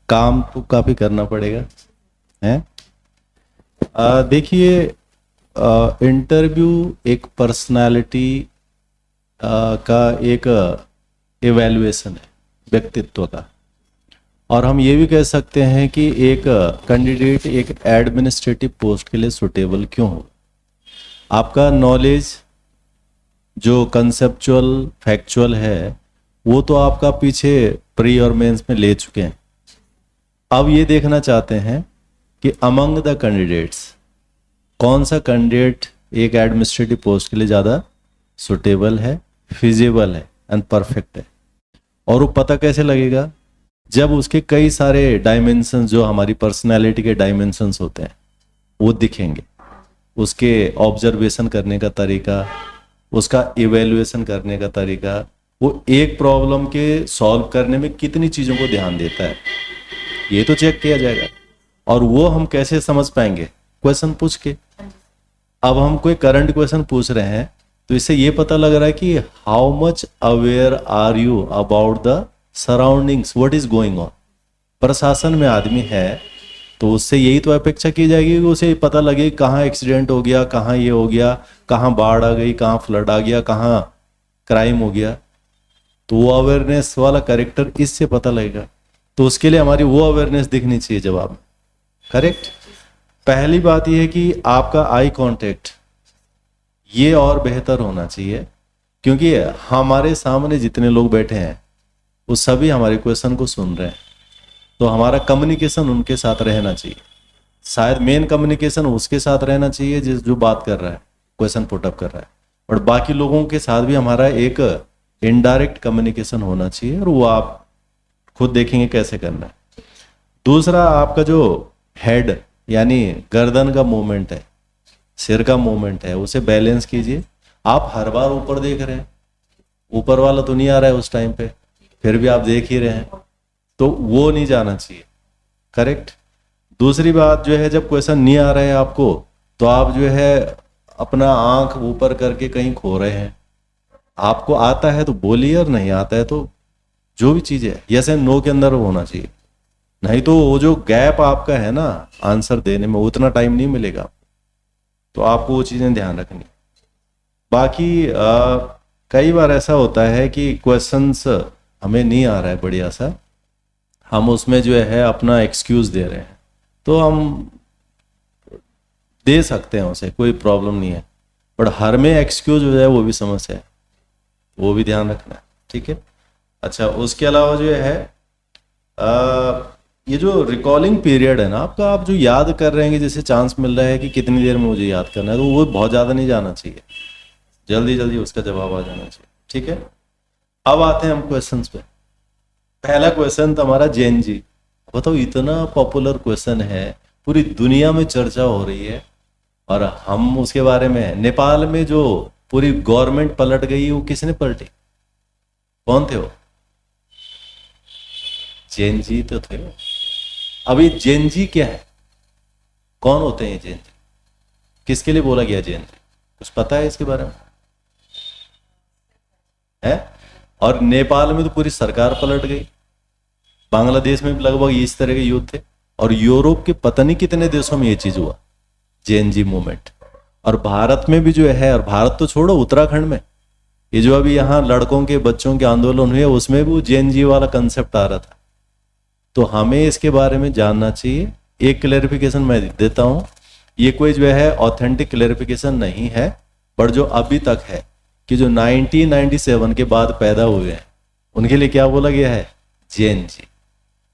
काम तो काफी करना पड़ेगा है। देखिए, इंटरव्यू एक पर्सनालिटी का एक एवेल्युएशन है व्यक्तित्व का। और हम ये भी कह सकते हैं कि एक कैंडिडेट एक एडमिनिस्ट्रेटिव पोस्ट के लिए सुटेबल क्यों हो। आपका नॉलेज जो कंसेप्चुअल फैक्चुअल है वो तो आपका पीछे प्री और मेंस में ले चुके हैं। अब ये देखना चाहते हैं कि अमंग द कैंडिडेट्स कौन सा कैंडिडेट एक एडमिनिस्ट्रेटिव पोस्ट के लिए ज़्यादा सुटेबल है, फिजिबल है एंड परफेक्ट है। और वो पता कैसे लगेगा, जब उसके कई सारे डायमेंशंस जो हमारी पर्सनालिटी के डायमेंशंस होते हैं वो दिखेंगे। उसके ऑब्जर्वेशन करने का तरीका, उसका इवेल्युएशन करने का तरीका, वो एक प्रॉब्लम के सॉल्व करने में कितनी चीज़ों को ध्यान देता है, ये तो चेक किया जाएगा। और वो हम कैसे समझ पाएंगे, क्वेश्चन पूछ के। अब हम कोई करंट क्वेश्चन पूछ रहे हैं तो इससे ये पता लग रहा है कि how much aware are you about the surroundings, what is going on. प्रशासन में आदमी है तो उससे यही तो अपेक्षा की जाएगी कि उसे पता लगे कहाँ एक्सीडेंट हो गया, कहाँ ये हो गया, कहाँ बाढ़ आ गई, कहाँ फ्लड आ गया, कहाँ क्राइम हो गया। तो वो अवेयरनेस वाला कैरेक्टर इससे पता लगेगा। तो उसके लिए हमारी वो अवेयरनेस दिखनी चाहिए जवाब में। करेक्ट। पहली बात यह है कि आपका आई कांटेक्ट ये और बेहतर होना चाहिए, क्योंकि हमारे सामने जितने लोग बैठे हैं वो सभी हमारे क्वेश्चन को सुन रहे हैं। तो हमारा कम्युनिकेशन उनके साथ रहना चाहिए। शायद मेन कम्युनिकेशन उसके साथ रहना चाहिए जो बात कर रहा है, क्वेश्चन पुटअप कर रहा है, और बाकी लोगों के साथ भी हमारा एक इनडायरेक्ट कम्युनिकेशन होना चाहिए। और वो आप खुद देखेंगे कैसे करना है। दूसरा, आपका जो हेड यानी गर्दन का मूवमेंट है, सिर का मूवमेंट है, उसे बैलेंस कीजिए। आप हर बार ऊपर देख रहे हैं, ऊपर वाला तो नहीं आ रहा है उस टाइम पे, फिर भी आप देख ही रहे हैं, तो वो नहीं जाना चाहिए। करेक्ट। दूसरी बात जो है, जब क्वेश्चन नहीं आ रहा है आपको तो आप जो है अपना आंख ऊपर करके कहीं खो रहे हैं। आपको आता है तो बोलिए, और नहीं आता है तो जो भी चीज़ है यस एंड नो के अंदर होना चाहिए। नहीं तो वो जो गैप आपका है ना आंसर देने में, उतना टाइम नहीं मिलेगा। तो आपको वो चीज़ें ध्यान रखनी। बाकी कई बार ऐसा होता है कि क्वेश्चंस हमें नहीं आ रहा है बढ़िया सा, हम उसमें जो है अपना एक्सक्यूज़ दे रहे हैं, तो हम दे सकते हैं उसे, कोई प्रॉब्लम नहीं है। बट हर में एक्सक्यूज हो जाए वो भी समस्या है, वो भी ध्यान रखना है। ठीक है। अच्छा, उसके अलावा जो है ये जो रिकॉलिंग पीरियड है ना आपका, आप जो याद कर रहे हैं कि जैसे चांस मिल रहा है कि कितनी देर में मुझे याद करना है, तो वो बहुत ज़्यादा नहीं जाना चाहिए, जल्दी जल्दी उसका जवाब आ जाना चाहिए। ठीक है। अब आते हैं हम क्वेश्चंस पे। पहला क्वेश्चन तो हमारा जैन जी। बताओ, इतना पॉपुलर क्वेश्चन है, पूरी दुनिया में चर्चा हो रही है, और हम उसके बारे में, नेपाल में जो पूरी गवर्नमेंट पलट गई, वो किसने पलटी, कौन थे वो? जैन जी तो थे। अभी जैन जी क्या है, कौन होते हैं जैन जी, किसके लिए बोला गया जैन जी, कुछ पता है इसके बारे में है? और नेपाल में तो पूरी सरकार पलट गई, बांग्लादेश में भी लगभग इस तरह के युद्ध थे, और यूरोप के पता नहीं कितने देशों में ये चीज हुआ, जैन जी मूवमेंट। और भारत में भी जो है, और भारत तो छोड़ो, उत्तराखंड में ये जो अभी यहाँ लड़कों के बच्चों के आंदोलन हुए, उसमें भी जैन जी वाला कंसेप्ट आ रहा था। तो हमें इसके बारे में जानना चाहिए। एक क्लैरिफिकेशन मैं देता हूँ, ये कोई जो है ऑथेंटिक क्लैरिफिकेशन नहीं है, बट जो अभी तक है कि जो 1997 के बाद पैदा हुए हैं उनके लिए क्या बोला गया है, जैन जी।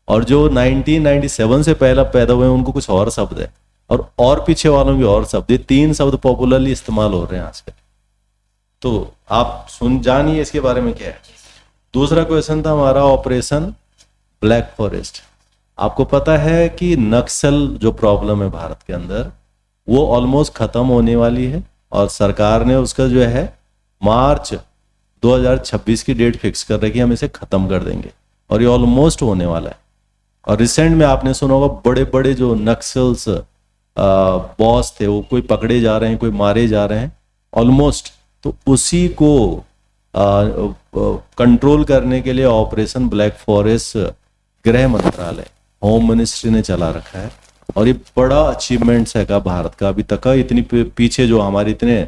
और जो 1997 से पहला पैदा हुए हैं उनको कुछ और शब्द है, और पीछे वालों के और शब्द। ये 3 शब्द पॉपुलरली इस्तेमाल हो रहे हैं आजकल, तो आप जानिए इसके बारे में क्या है। दूसरा क्वेश्चन था हमारा ऑपरेशन ब्लैक फॉरेस्ट। आपको पता है कि नक्सल जो प्रॉब्लम है भारत के अंदर, वो ऑलमोस्ट खत्म होने वाली है, और सरकार ने उसका जो है मार्च 2026 की डेट फिक्स कर रही है कि हम इसे खत्म कर देंगे, और ये ऑलमोस्ट होने वाला है। और रिसेंट में आपने सुना होगा, बड़े बड़े जो नक्सल्स बॉस थे वो कोई पकड़े जा रहे हैं, कोई मारे जा रहे हैं ऑलमोस्ट। तो उसी को कंट्रोल करने के लिए ऑपरेशन ब्लैक फॉरेस्ट गृह मंत्रालय होम मिनिस्ट्री ने चला रखा है, और ये बड़ा अचीवमेंट्स है का भारत का अभी तक का। इतनी पीछे जो हमारे इतने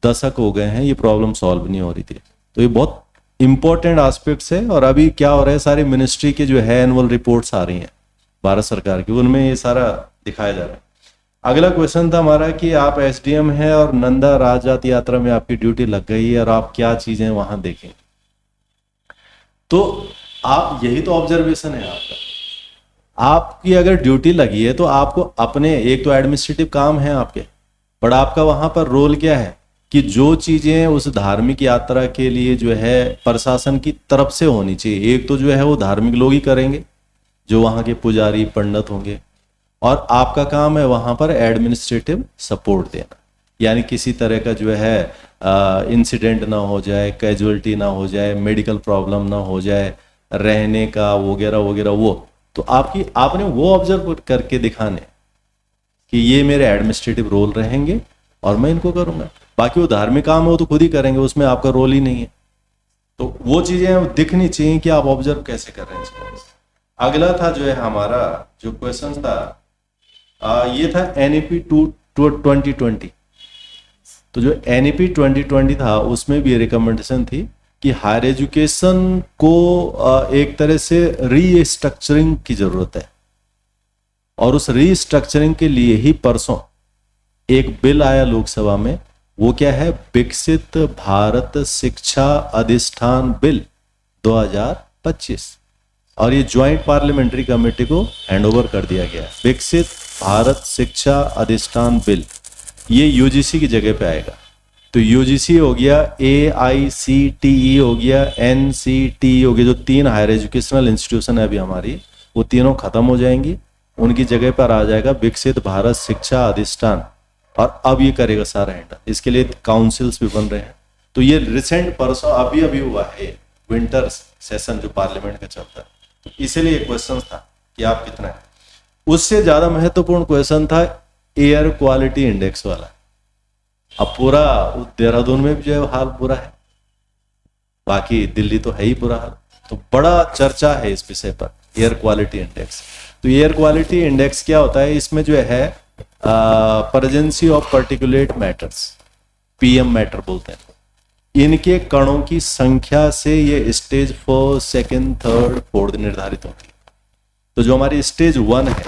दशक हो गए हैं, ये प्रॉब्लम सॉल्व नहीं हो रही थी। तो ये बहुत इंपॉर्टेंट एस्पेक्ट्स है। और अभी क्या हो रहा है, सारी मिनिस्ट्री के जो है एनुअल रिपोर्ट्स आ रही हैं भारत सरकार की, उनमें ये सारा दिखाया जा रहा है। अगला क्वेश्चन था हमारा कि आप एसडीएम हैं और नंदा राजजात यात्रा में आपकी ड्यूटी लग गई है और आप क्या चीजें वहां देखें। तो आप, यही तो ऑब्जर्वेशन है आपका। आपकी अगर ड्यूटी लगी है तो आपको अपने, एक तो एडमिनिस्ट्रेटिव काम है आपके, पर आपका वहां पर रोल क्या है कि जो चीजें उस धार्मिक यात्रा के लिए जो है प्रशासन की तरफ से होनी चाहिए, एक तो जो है वो धार्मिक लोग ही करेंगे, जो वहां के पुजारी पंडित होंगे, और आपका काम है वहां पर एडमिनिस्ट्रेटिव सपोर्ट देना, यानी किसी तरह का जो है इंसिडेंट ना हो जाए, कैजुअलिटी ना हो जाए, मेडिकल प्रॉब्लम ना हो जाए, रहने का वगैरह वगैरह। वो तो आपने वो ऑब्जर्व करके दिखाने कि ये मेरे एडमिनिस्ट्रेटिव रोल रहेंगे और मैं इनको करूंगा। बाकी वो धार्मिक काम है वो तो खुद ही करेंगे, उसमें आपका रोल ही नहीं है। तो वो चीजें दिखनी चाहिए कि आप ऑब्जर्व कैसे कर रहे हैं। अगला था जो है हमारा जो क्वेश्चन था, ये था एनईपी 2020। तो जो एनईपी 2020 था उसमें भी रिकमेंडेशन थी कि हायर एजुकेशन को एक तरह से रीस्ट्रक्चरिंग की जरूरत है, और उस रीस्ट्रक्चरिंग के लिए ही परसों एक बिल आया लोकसभा में। वो क्या है, विकसित भारत शिक्षा अधिष्ठान बिल 2025, और ये ज्वाइंट पार्लियामेंट्री कमेटी को हैंडओवर कर दिया गया है। विकसित भारत शिक्षा अधिष्ठान बिल, ये यूजीसी की जगह पे आएगा। तो यूजीसी हो गया, AICTE हो गया, NCTE हो गया, जो 3 हायर एजुकेशनल इंस्टीट्यूशन है अभी हमारी, वो तीनों खत्म हो जाएंगी, उनकी जगह पर आ जाएगा विकसित भारत शिक्षा अधिष्ठान। और अब ये करेगा सारा हैंडल, इसके लिए काउंसिल्स भी बन रहे हैं। तो ये रिसेंट परसों अभी हुआ है विंटर सेशन जो पार्लियामेंट का चलता है, तो इसीलिए क्वेश्चन था कि आप कितना है। उससे ज्यादा महत्वपूर्ण क्वेश्चन था एयर क्वालिटी इंडेक्स वाला। अब पूरा देहरादून में भी जो है हाल बुरा है, बाकी दिल्ली तो है ही बुरा हाल। तो बड़ा चर्चा है इस विषय पर, एयर क्वालिटी इंडेक्स। तो एयर क्वालिटी इंडेक्स क्या होता है, इसमें जो है presence of particulate matters, PM matter बोलते हैं, इनके कणों की संख्या से ये स्टेज 1, 2, 3, 4 निर्धारित होती है। तो जो हमारी स्टेज 1 है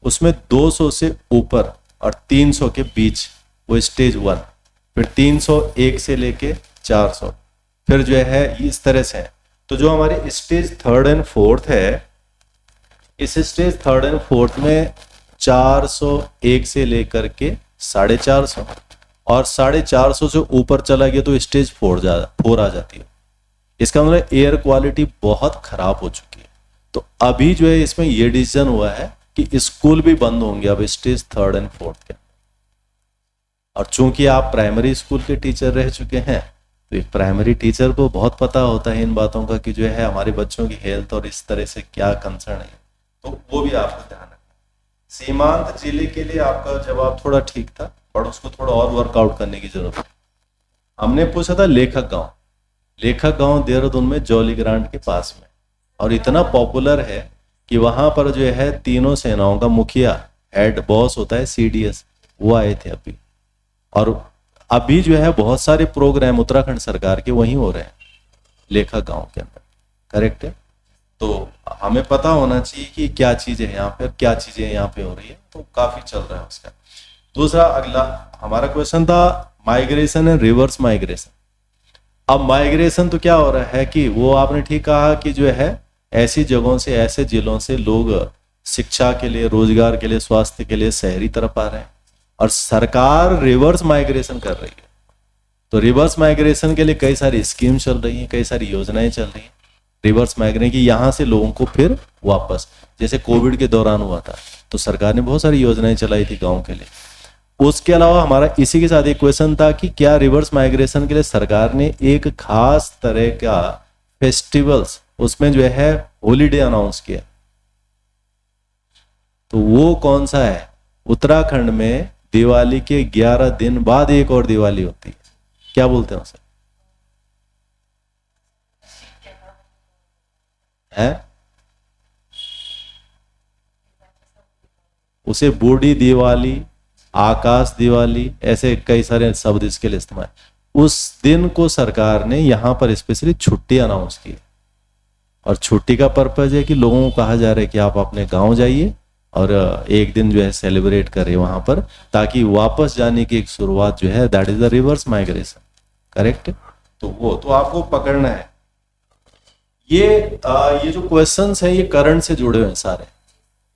उसमें 200 से ऊपर और 300 के बीच वो स्टेज 1, फिर 301 से लेके 400, फिर जो है इस तरह से है। तो जो हमारी स्टेज 3rd एंड 4th है, इस स्टेज 3rd एंड 4th में 401 से लेकर के 450, और 450 से ऊपर चला गया तो स्टेज 4 आ जाती है। इसका मतलब एयर क्वालिटी बहुत खराब हो चुकी है। तो अभी जो है इसमें यह डिसीजन हुआ है कि स्कूल भी बंद होंगे अब स्टेज 3rd एंड 4th के। और चूंकि आप प्राइमरी स्कूल के टीचर रह चुके हैं, तो एक प्राइमरी टीचर को बहुत पता होता है इन बातों का कि जो है हमारे बच्चों की हेल्थ और इस तरह से क्या कंसर्न है, तो वो भी आपको ध्यान रखना। सीमांत जिले के लिए आपका जवाब थोड़ा ठीक था, पर उसको थोड़ा और वर्कआउट करने की जरूरत है। हमने पूछा था लेखक गांव। लेखक गांव देहरादून में जॉली ग्रांट के पास में, और इतना पॉपुलर है कि वहां पर जो है तीनों सेनाओं का मुखिया, हेड बॉस होता है CDS, वो आए थे अभी। और अभी जो है बहुत सारे प्रोग्राम उत्तराखंड सरकार के वहीं हो रहे हैं लेखक गांव के अंदर, करेक्ट है। तो हमें पता होना चाहिए कि क्या चीजें यहाँ पे, क्या चीजें यहाँ पे हो रही है, तो काफी चल रहा है उसका। दूसरा अगला हमारा क्वेश्चन था माइग्रेशन एंड रिवर्स माइग्रेशन। अब माइग्रेशन तो क्या हो रहा है कि वो आपने ठीक कहा कि जो है ऐसी जगहों से, ऐसे जिलों से लोग शिक्षा के लिए, रोजगार के लिए, स्वास्थ्य के लिए शहरी तरफ आ रहे हैं, और सरकार रिवर्स माइग्रेशन कर रही है। तो रिवर्स माइग्रेशन के लिए कई सारी स्कीम चल रही हैं, कई सारी योजनाएं चल रही हैं रिवर्स माइग्रेशन की, यहां से लोगों को फिर वापस, जैसे कोविड के दौरान हुआ था तो सरकार ने बहुत सारी योजनाएं चलाई थी गांव के लिए। उसके अलावा हमारा इसी के साथ एक क्वेश्चन था कि क्या रिवर्स माइग्रेशन के लिए सरकार ने एक खास तरह का फेस्टिवल्स, उसमें जो है हॉलीडे अनाउंस किया, तो वो कौन सा है। उत्तराखंड में दिवाली के 11 दिन बाद एक और दिवाली होती है, क्या बोलते हैं उसे, है उसे बूढ़ी दिवाली, आकाश दिवाली, ऐसे कई सारे शब्द इसके लिए इस्तेमाल। उस दिन को सरकार ने यहाँ पर स्पेशली छुट्टी अनाउंस की, और छुट्टी का पर्पज है कि लोगों को कहा जा रहा है कि आप अपने गांव जाइए और एक दिन जो है सेलिब्रेट करें वहां पर, ताकि वापस जाने की एक शुरुआत जो है, that is the reverse migration, correct. तो वो तो आपको पकड़ना है। ये जो क्वेश्चंस हैं ये करंट से जुड़े हुए हैं सारे,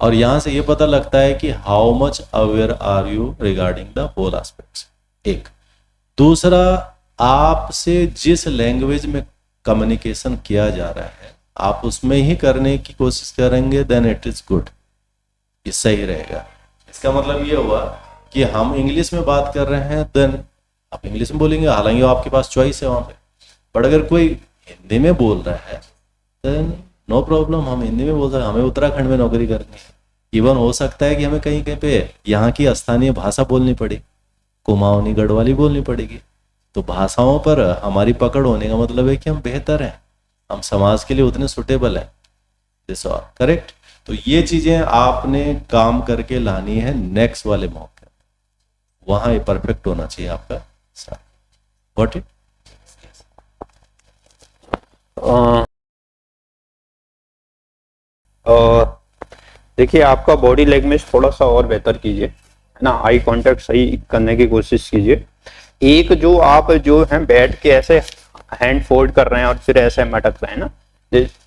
और यहां से ये पता लगता है कि how much aware are you regarding the whole aspects, एक। दूसरा, आपसे जिस लैंग्वेज में कम्युनिकेशन किया जा रहा है आप उसमें ही करने की कोशिश करेंगे, देन इट इज गुड, ये सही रहेगा। इसका मतलब ये हुआ कि हम इंग्लिश में बात कर रहे हैं, देन आप इंग्लिश में बोलेंगे, हालांकि आपके पास चॉइस है वहां पे। बट अगर कोई हिंदी में बोल रहा है देन नो प्रॉब्लम, हम हिंदी में बोल सकते हैं। हमें उत्तराखंड में नौकरी करनी है, इवन हो सकता है कि हमें कहीं कहीं पे यहाँ की स्थानीय भाषा बोलनी पड़े, कुमाऊनी गढ़वाली बोलनी पड़ेगी। तो भाषाओं पर हमारी पकड़ होने का मतलब है कि हम बेहतर हैं, हम समाज के लिए उतने सुटेबल हैं, दिस ऑल करेक्ट। तो ये चीजें आपने काम करके लानी है नेक्स्ट वाले मौके, वहां ये परफेक्ट होना चाहिए आपका साथ। Got it? देखिए, आपका बॉडी लैंग्वेज थोड़ा सा और बेहतर कीजिए, है ना। आई कांटेक्ट सही करने की कोशिश कीजिए। एक जो आप जो है बैठ के ऐसे हैंड फोल्ड कर रहे हैं और फिर ऐसे मटक रहे हैं ना,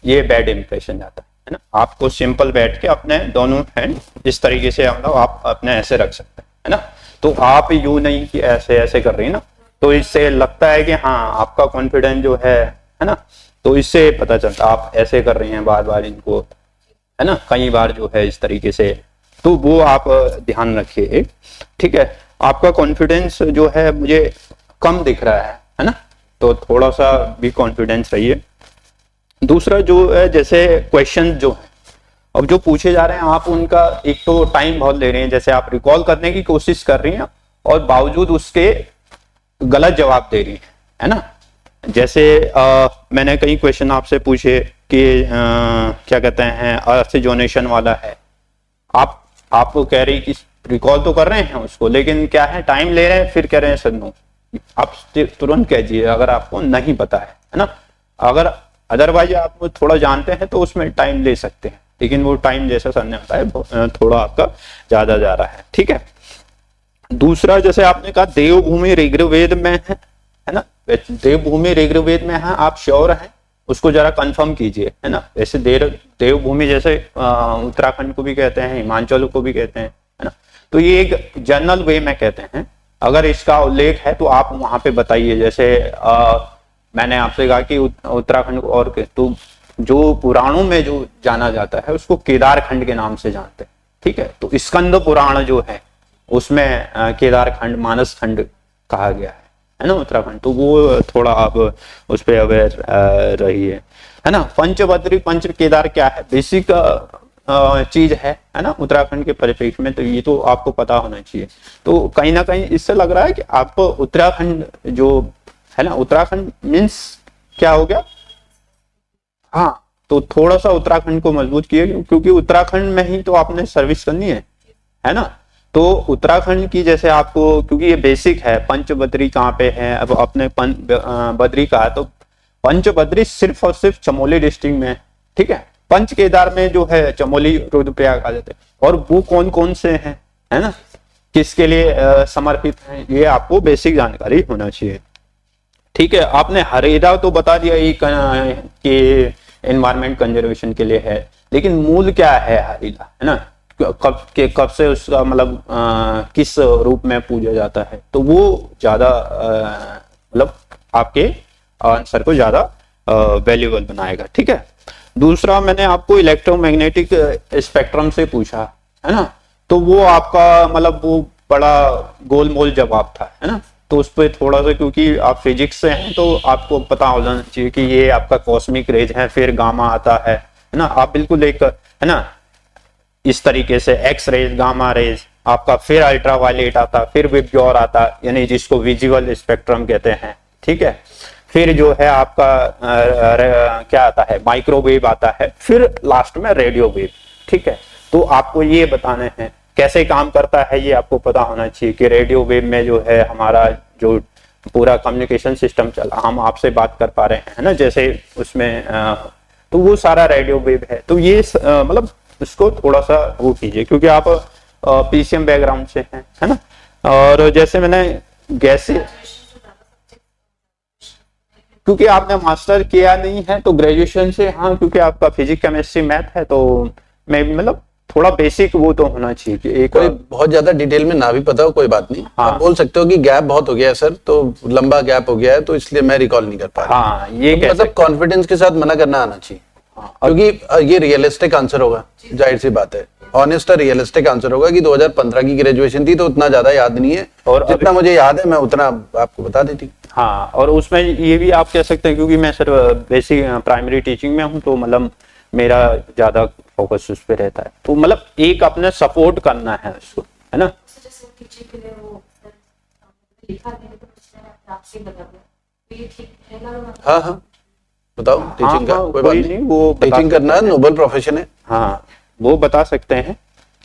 ये बैड इंप्रेशन जाता है ना। आपको सिंपल बैठ के अपने दोनों हैंड इस तरीके से मतलब आप अपने ऐसे रख सकते हैं, है ना। तो आप यूं नहीं कि ऐसे ऐसे कर रही है ना, तो इससे लगता है कि हाँ आपका कॉन्फिडेंस जो है ना। तो इससे पता चलता आप ऐसे कर रही हैं बार बार इनको, है ना, कई बार जो है इस तरीके से। तो वो आप ध्यान रखिए, ठीक है। आपका कॉन्फिडेंस जो है मुझे कम दिख रहा है ना, तो थोड़ा सा भी कॉन्फिडेंस रहिए। दूसरा जो है, जैसे क्वेश्चन जो है अब जो पूछे जा रहे हैं आप उनका एक तो टाइम बहुत ले रहे हैं, जैसे आप रिकॉल करने की कोशिश कर रही हैं और बावजूद उसके गलत जवाब दे रही है ना। जैसे मैंने कई क्वेश्चन आपसे पूछे कि क्या कहते हैं अर्थ जोनेशन वाला है, आप कह रही कि रिकॉल तो कर रहे हैं उसको, लेकिन क्या है टाइम ले रहे हैं, फिर कह रहे हैं सर नो। आप तुरंत कहिए अगर आपको नहीं पता है ना। अगर अदरवाइज आप थोड़ा जानते हैं तो उसमें टाइम ले सकते हैं, लेकिन वो टाइम जैसा सर ने बताया थोड़ा आपका ज्यादा जा रहा है, ठीक है। दूसरा, जैसे आपने कहा देवभूमि ऋग्वेद में है ना, देवभूमि ऋग्वेद में है, आप श्योर हैं? उसको जरा कंफर्म कीजिए, है ना। वैसे देवभूमि जैसे उत्तराखंड को भी कहते हैं, हिमाचल को भी कहते हैं, है ना। तो ये एक जनरल वे में कहते हैं, अगर इसका उल्लेख है तो आप वहां पे बताइए। जैसे मैंने आपसे कहा कि उत्तराखंड और तो जो पुराणों में जो जाना जाता है उसको केदार खंड के नाम से जानते हैं, ठीक है। तो स्कंद पुराण जो है उसमें केदार खंड, मानस खंड कहा गया है ना उत्तराखंड। तो वो थोड़ा आप उस पर अवेयर रहिए, है ना। पंचबद्री पंच केदार क्या है, बेसिक चीज है ना उत्तराखंड के परिप्रेक्ष्य में, तो ये तो आपको पता होना चाहिए। तो कहीं ना कहीं इससे लग रहा है कि आप उत्तराखंड जो है ना, उत्तराखंड मीन्स क्या हो गया, हाँ। तो थोड़ा सा उत्तराखंड को मजबूत किए, क्योंकि उत्तराखंड में ही तो आपने सर्विस करनी है ना। तो उत्तराखंड की जैसे आपको, क्योंकि ये बेसिक है, पंचबद्री कहाँ पे है, अब आपने बद्री कहा, तो पंचबद्री सिर्फ और सिर्फ चमोली डिस्ट्रिक्ट में है, ठीक है। पंच केदार में जो है चमोली, रुद्रप्रयाग आ जाते हैं, और वो कौन कौन से हैं, है ना, किसके लिए समर्पित हैं, ये आपको बेसिक जानकारी होना चाहिए, ठीक है। आपने हरेरा तो बता दिया कि एनवायरमेंट कंजर्वेशन के लिए है, लेकिन मूल क्या है हरेरा, है ना, कब से उसका मतलब किस रूप में पूजा जाता है, तो वो ज्यादा मतलब आपके आंसर को ज्यादा वैल्यूएबल बनाएगा, ठीक है। दूसरा, मैंने आपको इलेक्ट्रोमैग्नेटिक स्पेक्ट्रम से पूछा, है ना, तो वो आपका मतलब वो बड़ा गोलमोल जवाब था, है ना। तो उस पर थोड़ा सा, क्योंकि आप फिजिक्स से हैं तो आपको पता होना चाहिए कि ये आपका कॉस्मिक रेज है, फिर गामा आता है ना। आप बिल्कुल एक, है ना, इस तरीके से एक्स रेज, गामा रेज आपका, फिर अल्ट्रावायलेट आता, फिर विबग्योर आता, यानी जिसको विजुअल स्पेक्ट्रम कहते हैं, ठीक है। फिर जो है आपका क्या आता है, माइक्रोवेव आता है, फिर लास्ट में रेडियो वेव, ठीक है। तो आपको ये बताने हैं कैसे काम करता है ये आपको पता होना चाहिए कि रेडियो वेव में जो है हमारा जो पूरा कम्युनिकेशन सिस्टम चला, हम आपसे बात कर पा रहे हैं, है ना, जैसे उसमें तो वो सारा रेडियो वेव है। तो ये मतलब इसको थोड़ा सा वो कीजिए, क्योंकि आप पीसीएम बैकग्राउंड से हैं, है ना। और जैसे मैंने गैसें, क्योंकि आपने मास्टर किया नहीं है तो ग्रेजुएशन से, हाँ, क्योंकि आपका फिजिक्स केमिस्ट्री मैथ है, तो मैं मतलब थोड़ा बेसिक वो तो होना चाहिए कि एक कोई बहुत ज्यादा डिटेल में ना भी पता हो कोई बात नहीं, हाँ। आप बोल सकते हो कि गैप बहुत हो गया है सर, तो लंबा गैप हो गया है तो इसलिए मैं रिकॉल नहीं कर पा रहा। हाँ, ये तो कह मतलब सकते हैं। कॉन्फिडेंस के साथ मना करना आना चाहिए, हाँ, क्योंकि ये रियलिस्टिक आंसर होगा, जाहिर सी बात है, ऑनेस्ट और रियलिस्टिक आंसर होगा कि 2015 की ग्रेजुएशन थी तो उतना ज्यादा याद नहीं है, और जितना मुझे याद है मैं उतना आपको बता देती। हाँ, और उसमें ये भी आप कह सकते हैं, क्योंकि मैं सर बेसिक प्राइमरी टीचिंग में हूँ, तो मतलब मेरा ज्यादा फोकस उस पर रहता है, तो मतलब एक अपने सपोर्ट करना है उसको, है ना। हाँ हाँ बताओ, टीचिंग का हाँ, कोई बात कोई नहीं, नहीं, वो बता टीचिंग सकते करना हैं। नोबल प्रोफेशन है। हाँ, वो बता सकते हैं,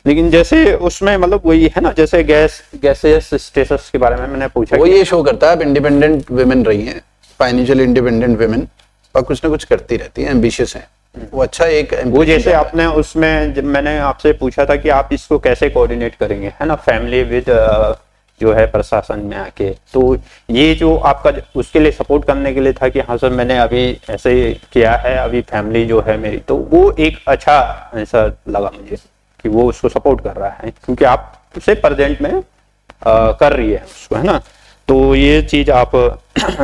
लेकिन जैसे उसमें मतलब वही है ना, जैसे गैसेस स्टेटस के बारे में मैंने पूछा वो कि ये शो करता है आप इंडिपेंडेंट वुमेन रही हैं, फाइनेंशियल इंडिपेंडेंट वुमेन, और कुछ ना कुछ करती रहती हैं, एम्बिशियस हैं, वो अच्छा एक वो जैसे आपने उसमें जब मैंने आपसे पूछा था कि आप इसको कैसे कोऑर्डिनेट करेंगे, है ना, फैमिली विद जो है प्रशासन में आके, तो ये जो आपका उसके लिए सपोर्ट करने के लिए था कि हाँ सर मैंने अभी ऐसे किया है, अभी फैमिली जो है मेरी, तो वो एक अच्छा ऐसा लगा मुझे कि वो उसको सपोर्ट कर रहा है, क्योंकि आप उसे प्रेजेंट में कर रही है उसको, है ना। तो ये चीज आप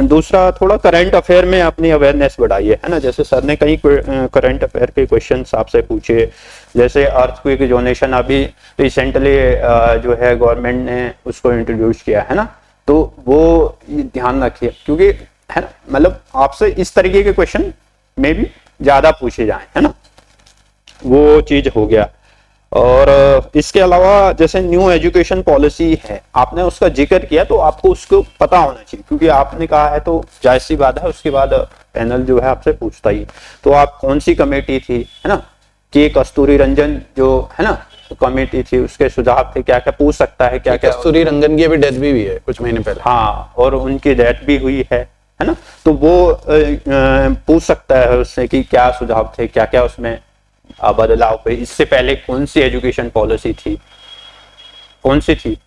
दूसरा थोड़ा करंट अफेयर में अपनी अवेयरनेस बढ़ाइए, है ना। जैसे सर ने कई करंट अफेयर के क्वेश्चंस आपसे पूछे, जैसे अर्थक्वेक जोनेशन अभी रिसेंटली जो है गवर्नमेंट ने उसको इंट्रोड्यूस किया, है ना, तो वो ध्यान रखिए, क्योंकि है ना, मतलब आपसे इस तरीके के क्वेश्चन में भी ज्यादा पूछे जाए, है ना, वो चीज हो गया। और इसके अलावा जैसे न्यू एजुकेशन पॉलिसी है, आपने उसका जिक्र किया, तो आपको उसको पता होना चाहिए, क्योंकि आपने कहा है तो जाहिर सी बात है उसके बाद पैनल जो है आपसे पूछता ही, तो आप कौन सी कमेटी थी, है ना, कि कस्तूरी रंजन जो है ना कमेटी थी, उसके सुझाव थे, क्या क्या पूछ सकता है, क्या क्या। कस्तूरी रंगन की अभी डेथ भी हुई है कुछ महीने पहले। हाँ, और उनकी डेथ भी हुई है ना, तो वो पूछ सकता है उससे कि क्या सुझाव थे, क्या क्या उसमें बदलाव पे, इससे पहले कौन सी एजुकेशन पॉलिसी थी, कौन सी थी,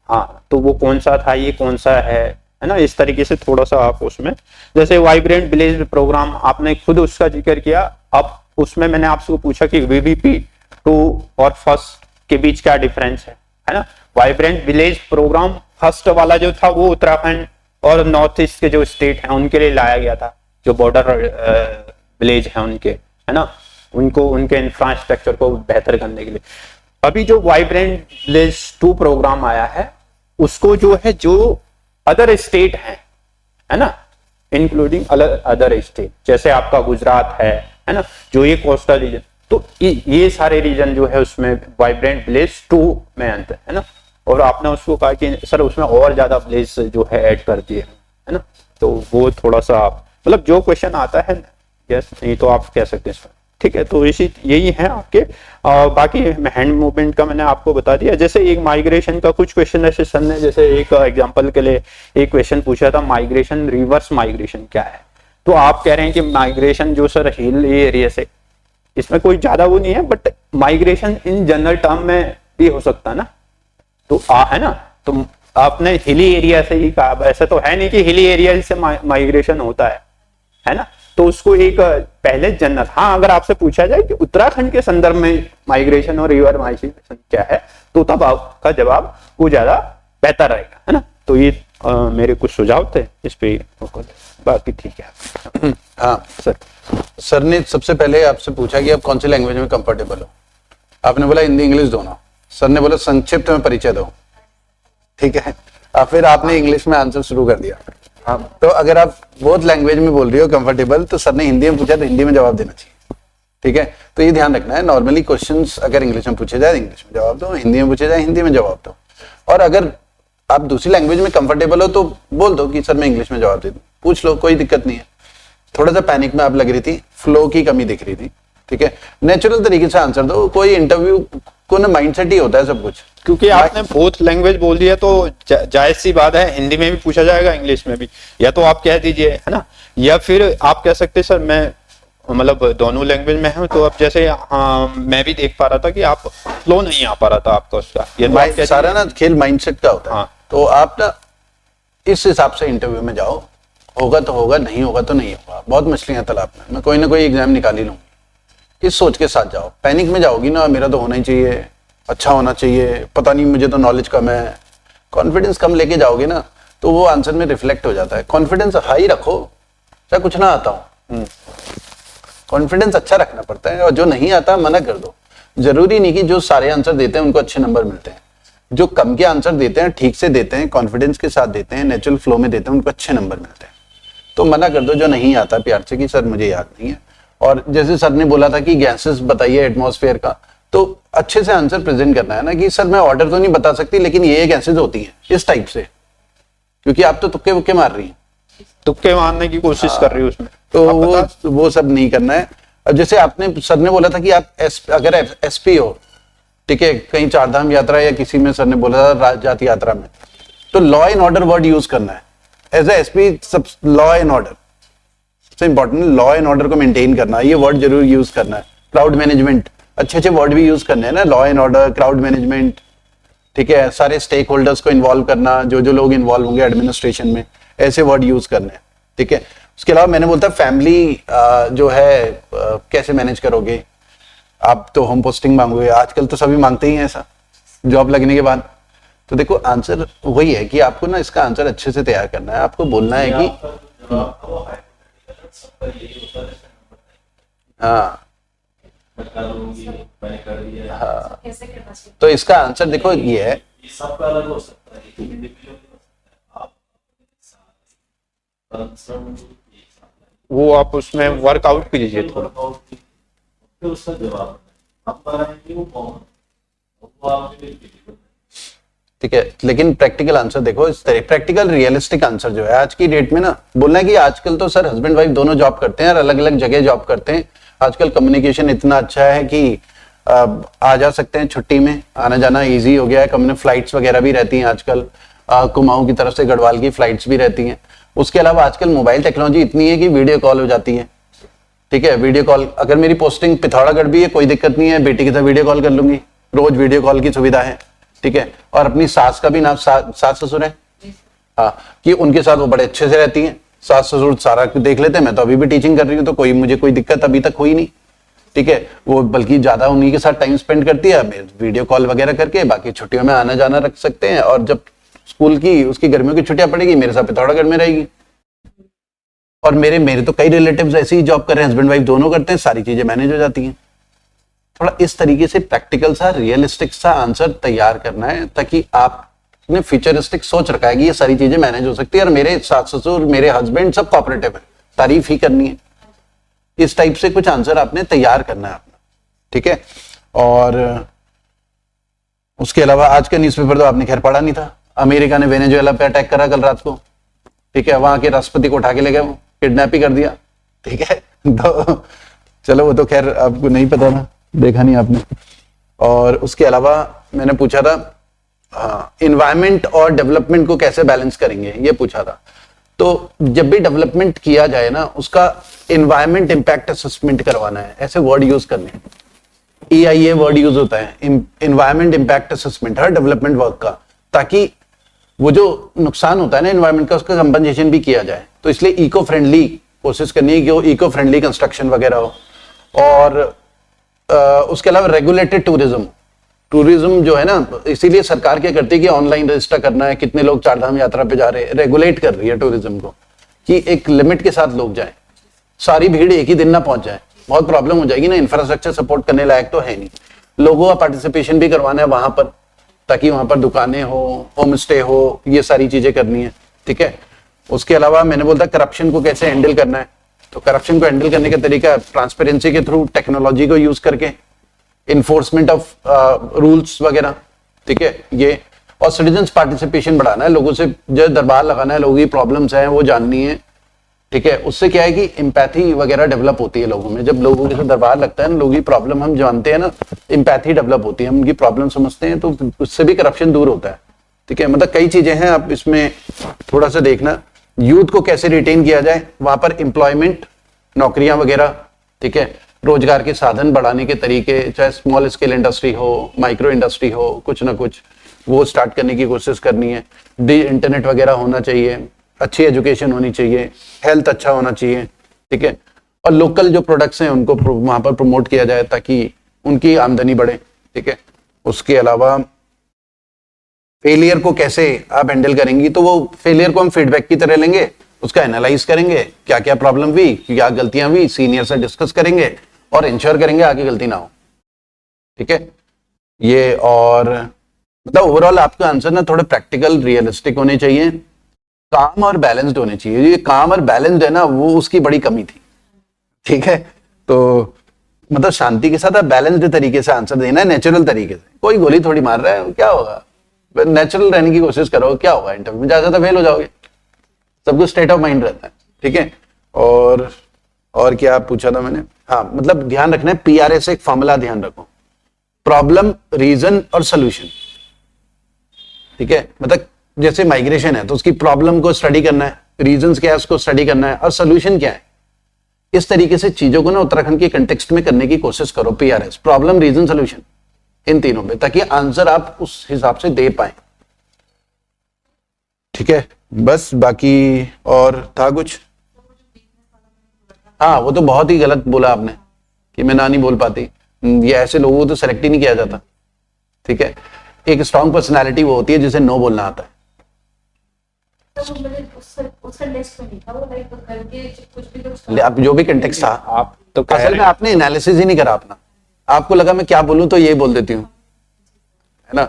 हाँ, तो वो कौन सा था, ये कौन सा है ना, इस तरीके से थोड़ा सा आप उसमें, जैसे वाइब्रेंट विलेज प्रोग्राम आपने खुद उसका जिक्र किया, अब उसमें मैंने आपसे पूछा कि वीबीपी 2 और फर्स्ट के बीच क्या डिफरेंस है ना। वाइब्रेंट विलेज प्रोग्राम फर्स्ट वाला जो था वो उत्तराखंड और नॉर्थ ईस्ट के जो स्टेट हैं उनके लिए लाया गया था, जो बॉर्डर विलेज है उनके, है ना, उनको उनके इंफ्रास्ट्रक्चर को बेहतर करने के लिए। अभी जो वाइब्रेंट विलेज 2 प्रोग्राम आया है, उसको जो है जो अदर स्टेट है ना, इंक्लूडिंग अदर स्टेट, जैसे आपका गुजरात है ना, जो ये कोस्टल रीजन, तो ये सारे रीजन जो है उसमें वाइब्रेंट विलेज 2 में अंतर है ना। और आपने उसको कहा कि सर उसमें और ज्यादा विलेज जो है ऐड कर दिए, है ना, तो वो थोड़ा सा आप मतलब जो क्वेश्चन आता है यस नहीं तो आप कह सकते हैं इसमें, ठीक है। तो इसी यही है आपके, बाकी हैंड मूवमेंट का मैंने आपको बता दिया। जैसे एक माइग्रेशन का कुछ क्वेश्चन ऐसे सर ने जैसे एक एग्जांपल के लिए एक क्वेश्चन पूछा था, माइग्रेशन, रिवर्स माइग्रेशन क्या है, तो आप कह रहे हैं कि माइग्रेशन जो सर हिल एरिया से, इसमें कोई ज्यादा वो नहीं है, but migration in general term में भी हो सकता है ना, तो है ना, तो आपने हिली एरिया से ही कहा, ऐसा तो है नहीं कि हिली एरिया से माइग्रेशन होता है ना, तो उसको एक पहले जनरल, हाँ, अगर आपसे पूछा जाए कि उत्तराखंड के संदर्भ में माइग्रेशन और रिवर माइग्रेशन क्या है, तो तब आपका जवाब वो ज्यादा बेहतर रहेगा, है ना। तो ये मेरे कुछ सुझाव थे इस पे, बाकी ठीक है। हाँ सर ने सबसे पहले आपसे पूछा कि आप कौन सी लैंग्वेज में कंफर्टेबल हो, आपने बोला हिंदी इंग्लिश दोनों, सर ने बोला संक्षिप्त में परिचय दो, ठीक है, और फिर आपने इंग्लिश में आंसर शुरू कर दिया। हाँ, तो अगर आप बहुत लैंग्वेज में बोल रही हो कंफर्टेबल, तो सर ने हिंदी में पूछा तो हिंदी में जवाब देना चाहिए, ठीक है। तो ये ध्यान रखना है, नॉर्मली क्वेश्चंस अगर इंग्लिश में पूछे जाए इंग्लिश में जवाब दो, हिंदी में पूछे जाए हिंदी में जवाब दो, और अगर आप दूसरी लैंग्वेज में कंफर्टेबल हो तो बोल दो कि सर मैं इंग्लिश में जवाब दे दूं, पूछ लो, कोई दिक्कत नहीं है। थोड़ा सा पैनिक में आप लग रही थी, फ्लो की कमी दिख रही थी, ठीक है, नेचुरल तरीके से आंसर दो। कोई इंटरव्यू को ना माइंडसेट ही होता है सब कुछ। क्योंकि आपने बोथ लैंग्वेज बोल दिया तो जायज सी बात है, हिंदी में भी पूछा जाएगा, इंग्लिश में भी। या तो आप कह दीजिए, है ना, या फिर आप कह सकते सर मैं मतलब दोनों लैंग्वेज में हूँ। तो अब जैसे मैं भी देख पा रहा था कि आप फ्लो नहीं आ पा रहा था आपका उसका, ये तो आप सारा ना खेल माइंडसेट का होता है। हाँ। तो आप ना इस हिसाब से इंटरव्यू में जाओ, होगा तो होगा, नहीं होगा तो नहीं होगा। बहुत मछलियां तालाब में, मैं कोई ना कोई एग्जाम निकाल ही लूंगी, इस सोच के साथ जाओ। पैनिक में जाओगी ना, मेरा तो होना ही चाहिए, अच्छा होना चाहिए, पता नहीं मुझे तो नॉलेज कम है, कॉन्फिडेंस कम लेके जाओगे ना तो वो आंसर में रिफ्लेक्ट हो जाता है। कॉन्फिडेंस हाई रखो, चाहे कुछ ना आता हो, कॉन्फिडेंस अच्छा रखना पड़ता है। और जो नहीं आता मना कर दो। जरूरी नहीं कि जो सारे आंसर देते हैं उनको अच्छे नंबर मिलते हैं। जो कम के आंसर देते हैं, ठीक से देते हैं, कॉन्फिडेंस के साथ देते हैं, नेचुरल फ्लो में देते हैं, उनको अच्छे नंबर मिलते हैं। तो मना कर दो जो नहीं आता प्यार से कि सर मुझे याद नहीं है। और जैसे सर ने बोला था कि गैसेस बताइए एटमॉस्फेयर का, तो अच्छे से आंसर प्रेजेंट करना है ना कि सर मैं ऑर्डर तो नहीं बता सकती लेकिन ये गैसेस होती हैं, इस टाइप से। क्योंकि आप तो तुक्के वुक्के मार रही हैं, तुक्के मारने की कोशिश कर रही हूँ उसमें, तो वो सब नहीं करना है। अब जैसे आपने सर ने बोला था कि आप अगर एसपी हो, ठीक है, कहीं चारधाम यात्रा या किसी में सर ने बोला था राजजात यात्रा में, तो law and order word use करना है। एज ए एसपी सब लॉ एंड ऑर्डर सबसे इंपॉर्टेंट, लॉ एंड ऑर्डर को मेंटेन करना, ये वर्ड जरूर यूज करना है। क्राउड मैनेजमेंट, अच्छे अच्छे वर्ड भी यूज करने हैं ना, law and order, crowd management, ठीक है, सारे स्टेक होल्डर्स को इन्वॉल्व करना, जो जो लोग इन्वॉल्व होंगे एडमिनिस्ट्रेशन में, ऐसे वर्ड यूज करने हैं, ठीक है। उसके अलावा मैंने बोलता फैमिली जो है कैसे मैनेज करोगे। आप तो होम पोस्टिंग मांगोगे, आजकल तो सभी मांगते ही हैं ऐसा जॉब लगने के बाद। तो देखो आंसर वही है कि आपको ना इसका आंसर अच्छे से तैयार करना है। आपको बोलना है कि हाँ हाँ, तो इसका आंसर देखो ये है, सबका अलग हो सकता है, इंडिविजुअल हो सकता है, वो आप उसमें वर्कआउट कीजिए थोड़ा, फिर उसका जवाब आप बनाएंगे वो कौन, वो आपके ठीक है। लेकिन प्रैक्टिकल आंसर देखो, इस तरह प्रैक्टिकल रियलिस्टिक आंसर जो है आज की डेट में ना, बोलना है कि आजकल तो सर हस्बैंड वाइफ दोनों जॉब करते हैं और अलग अलग जगह जॉब करते हैं। आजकल कम्युनिकेशन इतना अच्छा है कि आ जा सकते हैं छुट्टी में, आना जाना इजी हो गया है। कम्युनिटी फ्लाइट्स वगैरह भी रहती हैं आजकल, कुमाऊं की तरफ से गढ़वाल की फ्लाइट्स भी रहती हैं। उसके अलावा आजकल मोबाइल टेक्नोलॉजी इतनी है कि वीडियो कॉल हो जाती है, ठीक है। वीडियो कॉल, अगर मेरी पोस्टिंग पिथौरागढ़ भी है कोई दिक्कत नहीं है, बेटी के साथ वीडियो कॉल कर लूंगी, रोज वीडियो कॉल की सुविधा है, ठीक है। और अपनी सास का भी नाम, सास ससुर है, हाँ, कि उनके साथ वो बड़े अच्छे से रहती हैं, सास ससुर सारा देख लेते हैं। मैं तो अभी भी टीचिंग कर रही हूँ, तो मुझे कोई दिक्कत अभी तक हुई नहीं, ठीक है। वो बल्कि ज्यादा उन्हीं के साथ टाइम स्पेंड करती है, वीडियो कॉल वगैरह करके। बाकी छुट्टियों में आना जाना रख सकते हैं, और जब स्कूल की उसकी गर्मियों की छुट्टियां पड़ेगी मेरे साथ पिथौरागढ़ में रहेगी। और मेरे तो कई रिलेटिव्स ऐसे ही जॉब कर रहे हैं, हस्बैंड वाइफ दोनों करते हैं, सारी चीजें मैनेज हो जाती हैं। थोड़ा इस तरीके से प्रैक्टिकल सा रियलिस्टिक सा आंसर तैयार करना है, ताकि आपने फ्यूचरिस्टिक सोच रखा है कि ये सारी चीजें मैनेज हो सकती है और मेरे सास ससुर मेरे हस्बैंड सब कोऑपरेटिव है, तारीफ ही करनी है। इस टाइप से कुछ आंसर आपने तैयार करना है अपना, ठीक है। और उसके अलावा आज का न्यूज़पेपर तो आपने खैर पढ़ा नहीं था, अमेरिका ने वेनेजुएला पे अटैक करा कल रात को, ठीक है। वहां के राष्ट्रपति को उठा के ले गए, वो किडनैप ही कर दिया, ठीक है। तो चलो वो तो खैर आपको नहीं पता था, देखा नहीं आपने। और उसके अलावा मैंने पूछा था इन्वायरमेंट और डेवलपमेंट को कैसे बैलेंस करेंगे, ये पूछा था। तो जब भी डेवलपमेंट किया जाए ना, उसका इन्वायरमेंट इंपैक्ट असेसमेंट करवाना है, ऐसे वर्ड यूज करने हैं। EIA वर्ड यूज होता है, इन्वायरमेंट इंपैक्ट असेसमेंट, हर डेवलपमेंट वर्क का, ताकि वो जो नुकसान होता है ना इन्वायरमेंट का, उसका कंपनसेशन भी किया जाए। तो इसलिए इको फ्रेंडली कोशिश करनी है कि वो इको फ्रेंडली कंस्ट्रक्शन वगैरह हो। और उसके अलावा रेगुलेटेड टूरिज्म जो है ना, इसीलिए सरकार क्या करती है कि ऑनलाइन रजिस्टर करना है, कितने लोग चारधाम यात्रा पे जा रहे हैं, रेगुलेट कर रही है टूरिज्म को कि एक लिमिट के साथ लोग जाएं, सारी भीड़ एक ही दिन ना पहुंच जाए, बहुत प्रॉब्लम हो जाएगी ना, इंफ्रास्ट्रक्चर सपोर्ट करने लायक तो है नहीं। लोगों का पार्टिसिपेशन भी करवाना है वहां पर, ताकि वहां पर दुकानें हो, होम स्टे हो, ये सारी चीजें करनी है, ठीक है। उसके अलावा मैंने बोलता करप्शन को कैसे हैंडल करना है, तो करप्शन को हैंडल करने का तरीका ट्रांसपेरेंसी के थ्रू, टेक्नोलॉजी को यूज करके, इन्फोर्समेंट ऑफ रूल्स वगैरह, ठीक है ये। और सिटीजन्स पार्टिसिपेशन बढ़ाना है, लोगों से जो दरबार लगाना है, लोगों की प्रॉब्लम्स हैं वो जाननी है, ठीक है, उससे क्या है कि एम्पैथी वगैरह डेवलप होती है लोगों में। जब लोगों के साथ दरबार लगता है ना, लोगों की प्रॉब्लम हम जानते हैं ना, एम्पैथी डेवलप होती है, हम उनकी प्रॉब्लम समझते हैं, तो उससे भी करप्शन दूर होता है। ठीक है, मतलब कई चीजें हैं, आप इसमें थोड़ा सा देखना। यूथ को कैसे रिटेन किया जाए, वहां पर एम्प्लॉयमेंट, नौकरियां वगैरह, ठीक है, रोजगार के साधन बढ़ाने के तरीके, चाहे स्मॉल स्केल इंडस्ट्री हो, माइक्रो इंडस्ट्री हो, कुछ ना कुछ वो स्टार्ट करने की कोशिश करनी है। इंटरनेट वगैरह होना चाहिए, अच्छी एजुकेशन होनी चाहिए, हेल्थ अच्छा होना चाहिए, ठीक है, और लोकल जो प्रोडक्ट्स हैं उनको वहां पर प्रमोट किया जाए ताकि उनकी आमदनी बढ़े। ठीक है, उसके अलावा फेलियर को कैसे आप हैंडल करेंगी, तो वो फेलियर को हम फीडबैक की तरह लेंगे, उसका एनालाइज करेंगे, क्या क्या प्रॉब्लम हुई, क्या गलतियां हुई, सीनियर से डिस्कस करेंगे और इंश्योर करेंगे आगे गलती ना हो। ठीक है, ये और मतलब ओवरऑल आपका आंसर ना थोड़े प्रैक्टिकल रियलिस्टिक होने चाहिए, काम और बैलेंस्ड होने चाहिए। ये काम और बैलेंस्ड है ना, वो उसकी बड़ी कमी थी। ठीक है, तो मतलब शांति के साथ आप बैलेंस्ड तरीके से आंसर देना है, नेचुरल तरीके से। कोई गोली थोड़ी मार रहा है, क्या होगा, नेचुरल रहने की कोशिश करो, क्या होगा, इंटरव्यू में ज्यादा फेल हो जाओगे। सबको स्टेट ऑफ माइंड रहता है। ठीक है, और क्या पूछा था मैंने, हाँ मतलब ध्यान रखना है, PRS एक फॉर्मूला ध्यान रखो, प्रॉब्लम, रीजन और सोल्यूशन। ठीक है, मतलब जैसे माइग्रेशन है तो उसकी प्रॉब्लम को स्टडी करना है, रीजंस क्या है उसको स्टडी करना है, और सोल्यूशन क्या है। इस तरीके से चीजों को ना उत्तराखंड के कंटेक्स्ट में करने की कोशिश करो, PRS, प्रॉब्लम, रीजन, सोल्यूशन, इन तीनों में, ताकि आंसर आप उस हिसाब से दे पाए। ठीक है, बस बाकी और था कुछ? हाँ, वो तो बहुत ही गलत बोला आपने कि मैं ना नहीं बोल पाती। ये ऐसे लोगों को तो सेलेक्ट ही नहीं किया जाता। ठीक है, एक स्ट्रॉन्ग पर्सनालिटी वो होती है जिसे नो बोलना आता है। आप जो भी कंटेक्स्ट था, आप तो कह असल रहे में हैं आपने एनालिसिस ही नहीं करा अपना, आपको लगा मैं क्या बोलूं तो ये बोल देती हूँ, है ना।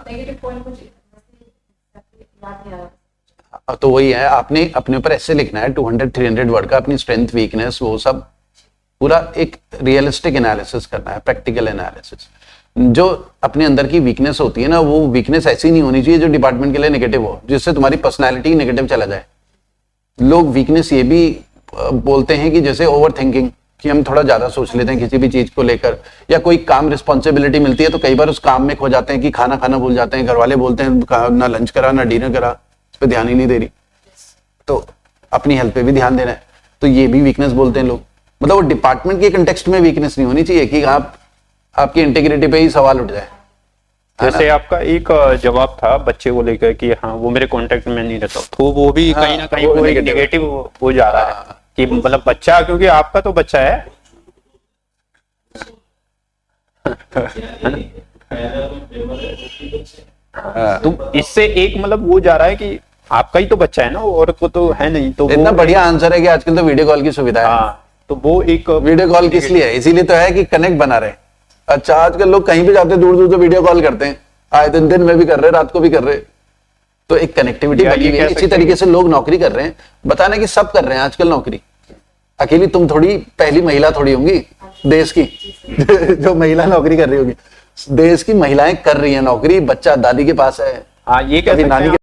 तो वही है, आपने अपने ऊपर ऐसे लिखना है 200-300 वर्ड का, अपनी स्ट्रेंथ, वीकनेस, वो सब पूरा एक रियलिस्टिक एनालिसिस करना है, प्रैक्टिकल एनालिसिस। जो अपने अंदर की वीकनेस होती है ना, वो वीकनेस ऐसी नहीं होनी चाहिए जो डिपार्टमेंट के लिए नेगेटिव हो, जिससे तुम्हारी पर्सनैलिटी नेगेटिव चला जाए। लोग वीकनेस ये भी बोलते हैं कि जैसे ओवर थिंकिंग, कि हम थोड़ा ज्यादा सोच लेते हैं किसी भी चीज को लेकर, या कोई काम रिस्पॉन्सिबिलिटी मिलती है तो कई बार उस काम में खो जाते हैं कि खाना खाना भूल जाते हैं, घर वाले बोलते हैं ना लंच करा ना डिनर करा, इस पर ध्यान ही नहीं दे रही, तो अपनी हेल्थ पे भी ध्यान देना है, तो ये भी वीकनेस बोलते हैं लोग। मतलब वो डिपार्टमेंट के कंटेक्स्ट में वीकनेस नहीं होनी चाहिए कि आपकी इंटीग्रिटी पे ही सवाल उठ जाए। जैसे आपका एक जवाब था बच्चे को लेकर कि हाँ वो मेरे कांटेक्ट में नहीं रहता, तो वो भी कहीं ना कहीं वो नेगेटिव हो जा रहा है कि मतलब बच्चा, क्योंकि आपका तो बच्चा है। तो इससे एक मतलब वो जा रहा है कि आपका ही तो बच्चा है ना, और को तो है नहीं, तो इतना बढ़िया आंसर है कि आजकल तो वीडियो कॉल की सुविधा है। हाँ, तो वो एक वीडियो कॉल किस लिए है, इसीलिए तो है कि कनेक्ट बना रहे। अच्छा, आजकल लोग कहीं भी जाते दूर दूर से वीडियो कॉल करते हैं, आए दिन में भी कर रहे, रात को भी कर रहे, तो एक कनेक्टिविटी बनी हुई है। इसी तरीके से लोग नौकरी कर रहे हैं, बताना कि सब कर रहे हैं आजकल नौकरी, अकेली तुम थोड़ी पहली महिला थोड़ी होंगी देश की जो महिला नौकरी कर रही होगी। देश की महिलाएं कर रही है नौकरी, बच्चा दादी के पास है, हाँ ये कभी नानी के